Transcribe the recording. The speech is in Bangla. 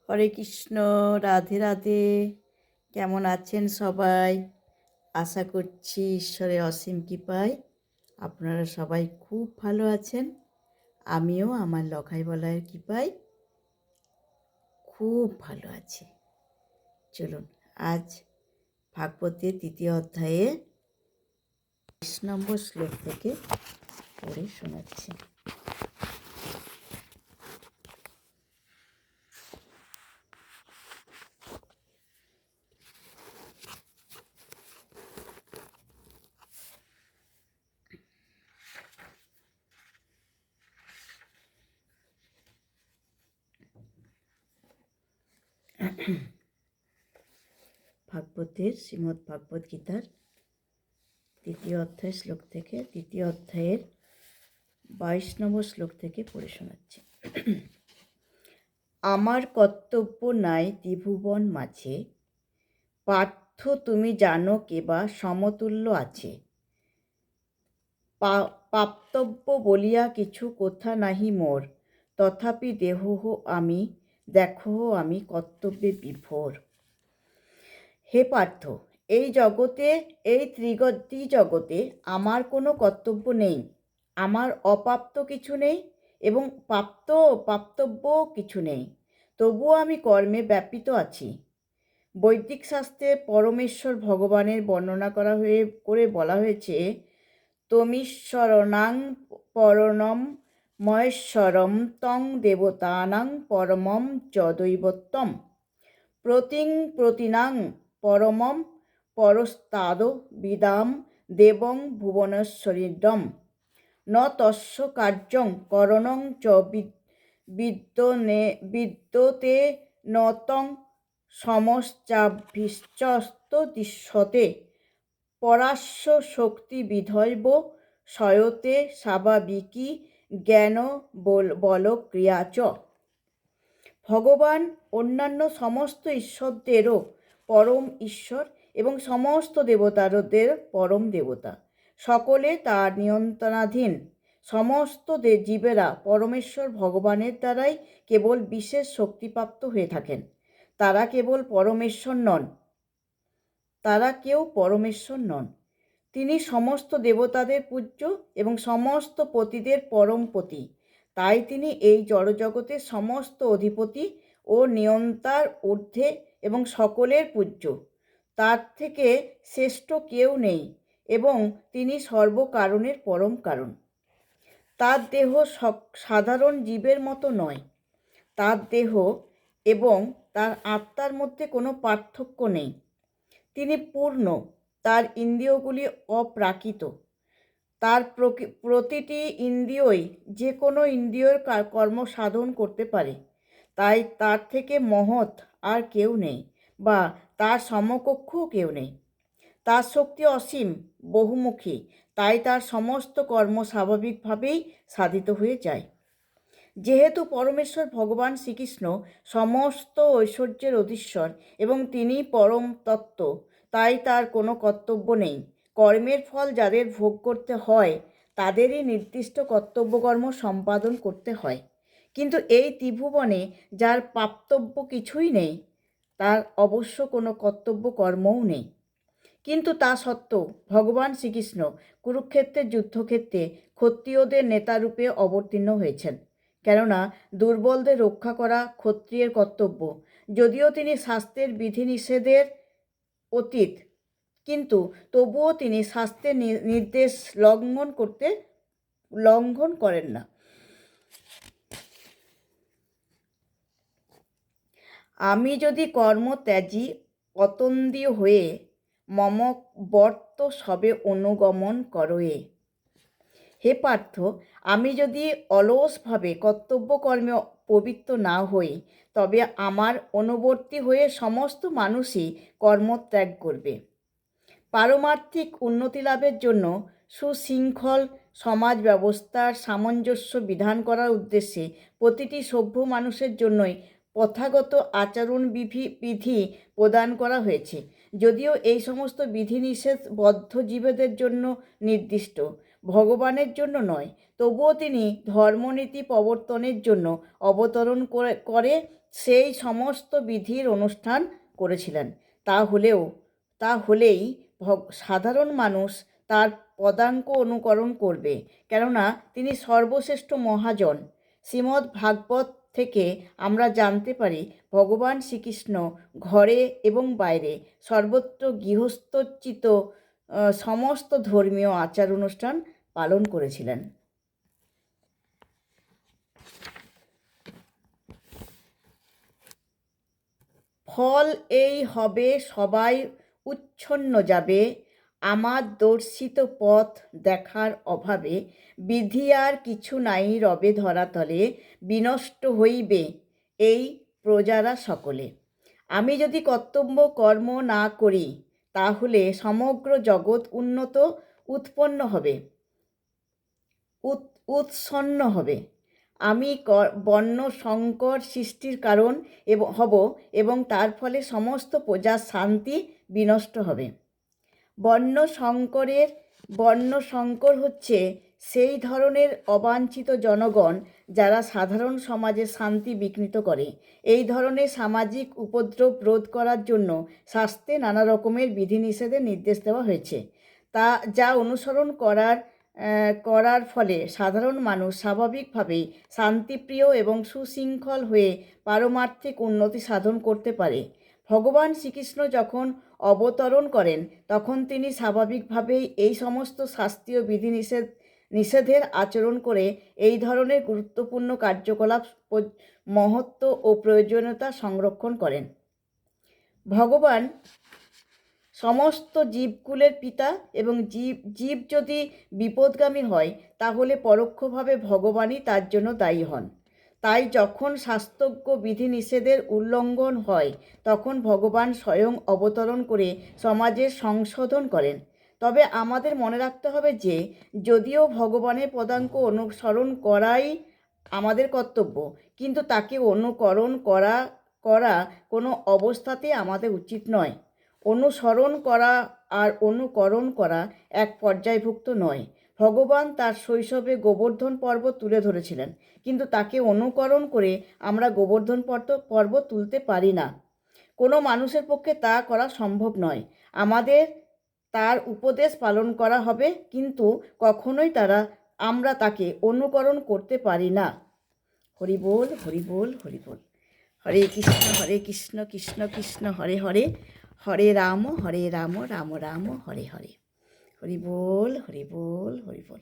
হরে কৃষ্ণ, রাধে রাধে। কেমন আছেন সবাই? আশা করছি ঈশ্বরের অসীম কৃপায় আপনারা সবাই খুব ভালো আছেন। আমিও আমার লখাই বলার কৃপায় খুব ভালো আছি। চলুন আজ ভাগবতের 3য় অধ্যায়ে 20 নম্বর শ্লোক থেকে পড়ে শোনাচ্ছি। ভাগবতের শ্রীমদ্ ভাগবত গীতার 3য় অধ্যায় শ্লোক থেকে 3য় অধ্যায়ের 22 নম্বর শ্লোক থেকে পড়ে শোনাচ্ছি। আমার কর্তব্য নাই ত্রিভুবন মাঝে, পার্থ তুমি জানো কেবা সমতুল্য আছে। প্রাপ্তব্য বলিয়া কিছু কথা নাহি মোর, তথাপি দেহ আমি দেখো আমি কর্তব্যে বিভোর। হে পার্থ, এই জগতে, এই ত্রিগতি জগতে আমার কোনো কর্তব্য নেই। আমার অপ্রাপ্ত কিছু নেই এবং প্রাপ্তব্য কিছু নেই। তবুও আমি কর্মে ব্যাপৃত আছি। বৈদিক শাস্ত্রে পরমেশ্বর ভগবানের বর্ণনা করে বলা হয়েছে, তমীশ্বরণাং পরমং মহেশ্বরম তং দেবতানাং পরমম চ দৈবত্যম প্রতিনাং পরমম পরস্তাদ বিদাম দেবং ভুবনেশ্বরিদম ন তস্য কার্যং করণং চ বিদ্যতে ন তং সমশ্চাভীশ্চস্ত দৃশ্যতে পরাস্য শক্তি বিধৈব সয়তে স্বাভাবিকী জ্ঞান বল ক্রিয়া চ। ভগবান অন্যান্য সমস্ত ঈশ্বরদেরও পরম ঈশ্বর এবং সমস্ত দেবতাদের পরম দেবতা। সকলে তার নিয়ন্ত্রণাধীন। সমস্ত জীবেরা পরমেশ্বর ভগবানের দ্বারাই কেবল বিশেষ শক্তিপ্রাপ্ত হয়ে থাকেন। তারা কেবল পরমেশ্বর নন, তারা কেউ পরমেশ্বর নন। তিনি সমস্ত দেবতাদের পূজ্য এবং সমস্ত পতিদের পরম পতি। তাই তিনি এই জড়জগতের সমস্ত অধিপতি ও নিয়ন্তার ঊর্ধ্বে এবং সকলের পূজ্য। তার থেকে শ্রেষ্ঠ কেউ নেই এবং তিনি সর্বকারণের পরম কারণ। তার দেহ সাধারণ জীবের মতো নয়। তার দেহ এবং তার আত্মার মধ্যে কোনো পার্থক্য নেই। তিনি পূর্ণ। তার ইন্দ্রিয়গুলি অপ্রাকৃত। তার প্রতিটি ইন্দ্রিয়ই যে কোনো ইন্দ্রিয়র কর্ম সাধন করতে পারে। তাই তার থেকে মহৎ আর কেউ নেই বা তার সমকক্ষও কেউ নেই। তার শক্তি অসীম, বহুমুখী। তাই তার সমস্ত কর্ম স্বাভাবিকভাবেই সাধিত হয়ে যায়। যেহেতু পরমেশ্বর ভগবান শ্রীকৃষ্ণ সমস্ত ঐশ্বর্যের অধীশ্বর এবং তিনি পরম তত্ত্ব, তাই তার কোনো কর্তব্য নেই। কর্মের ফল যাদের ভোগ করতে হয় তাদেরই নির্দিষ্ট কর্তব্যকর্ম সম্পাদন করতে হয়। কিন্তু এই ত্রিভুবনে যার প্রাপ্তব্য কিছুই নেই, তার অবশ্য কোনো কর্তব্য কর্মও নেই। কিন্তু তা সত্ত্বেও ভগবান শ্রীকৃষ্ণ কুরুক্ষেত্রের যুদ্ধক্ষেত্রে ক্ষত্রিয়দের নেতারূপে অবতীর্ণ হয়েছেন। কেননা দুর্বলদের রক্ষা করা ক্ষত্রিয়ের কর্তব্য। যদিও তিনি শাস্ত্রের বিধিনিষেধের অতীত, কিন্তু তবুও তিনি শাস্ত্রের নির্দেশ লঙ্ঘন করেন না। আমি যদি কর্মত্যাজী অতন্দ্রীয় হয়ে মম বর্ত সবে অনুগমন করয়ে। হে পার্থ, আমি যদি অলসভাবে কর্তব্যকর্মে পবিত্র না হই, তবে আমার অনুবর্তী হয়ে সমস্ত মানুষই কর্মত্যাগ করবে। পারমার্থিক উন্নতি লাভের জন্য সুশৃঙ্খল সমাজ ব্যবস্থার সামঞ্জস্য বিধান করার উদ্দেশ্যে প্রতিটি সভ্য মানুষের জন্যই প্রথাগত আচরণ বিধি প্রদান করা হয়েছে। যদিও এই সমস্ত বিধিনিষেধ বদ্ধ জীবদের জন্য নির্দিষ্ট, ভগবানের জন্য নয়, তবুও তিনি ধর্মনীতি প্রবর্তনের জন্য অবতরণ করে সেই সমস্ত বিধির অনুষ্ঠান করেছিলেন। তাহলেই সাধারণ মানুষ তার পদাঙ্ক অনুকরণ করবে, কেননা তিনি সর্বশ্রেষ্ঠ মহাজন। শ্রীমদ্ ভাগবত থেকে আমরা জানতে পারি ভগবান শ্রীকৃষ্ণ ঘরে এবং বাইরে সর্বত্র গৃহস্থোচিত সমস্ত ধর্মীয় আচার অনুষ্ঠান পালন করেছিলেন। ফল এই হবে সবাই উচ্ছন্ন যাবে, আমার দর্শিত পথ দেখার অভাবে বিধি আর কিছু নাই রবে ধরাতলে, বিনষ্ট হইবে এই প্রজারা সকলে। আমি যদি কর্তব্য কর্ম না করি তাহলে সমগ্র জগৎ উৎপন্ন হবে, উৎসন্ন হবে। আমি বর্ণ সংকর সৃষ্টির কারণ হব এবং তার ফলে সমস্ত প্রজার শান্তি বিনষ্ট হবে। বর্ণসংকর হচ্ছে সেই ধরনের অবাঞ্ছিত জনগণ যারা সাধারণ সমাজের শান্তি বিঘ্নিত করে। এই ধরনের সামাজিক উপদ্রব রোধ করার জন্য শাস্ত্রে নানা রকমের বিধিনিষেধের নির্দেশ দেওয়া হয়েছে, যা অনুসরণ করার ফলে সাধারণ মানুষ স্বাভাবিকভাবেই শান্তিপ্রিয় এবং সুশৃঙ্খল হয়ে পারমার্থিক উন্নতি সাধন করতে পারে। ভগবান শ্রীকৃষ্ণ যখন অবতরণ করেন তখন তিনি স্বাভাবিকভাবেই এই সমস্ত শাস্ত্রীয় নিষেধের আচরণ করে এই ধরনের গুরুত্বপূর্ণ কার্যকলাপ মহত্ব ও প্রয়োজনীয়তা সংরক্ষণ করেন। ভগবান সমস্ত জীবকুলের পিতা এবং জীব যদি বিপদগামী হয় তাহলে পরোক্ষভাবে ভগবানই তার জন্য দায়ী হন। তাই যখন শাস্ত্রজ্ঞ বিধিনিষেধের উল্লঙ্ঘন হয় তখন ভগবান স্বয়ং অবতরণ করে সমাজের সংশোধন করেন। তবে আমাদের মনে রাখতে হবে যে যদিও ভগবানের পদাঙ্ক অনুসরণ করাই আমাদের কর্তব্য, কিন্তু তাকে অনুকরণ করা কোনো অবস্থাতেই আমাদের উচিত নয়। অনুসরণ করা আর অনুকরণ করা এক পর্যায়ভুক্ত নয়। ভগবান তার শৈশবে গোবর্ধন পর্বত তুলে ধরেছিলেন, কিন্তু তাকে অনুকরণ করে আমরা গোবর্ধন পর্বত তুলতে পারি না। কোনো মানুষের পক্ষে তা করা সম্ভব নয়। আমাদের তার উপদেশ পালন করা হবে, কিন্তু কখনোই আমরা তাকে অনুকরণ করতে পারি না। হরি বল, হরি বল, হরি বল। হরে কৃষ্ণ কৃষ্ণ কৃষ্ণ হরে হরে, হরে রাম রাম রাম হরে হরে। হরি বল, হরি বল, হরি বল।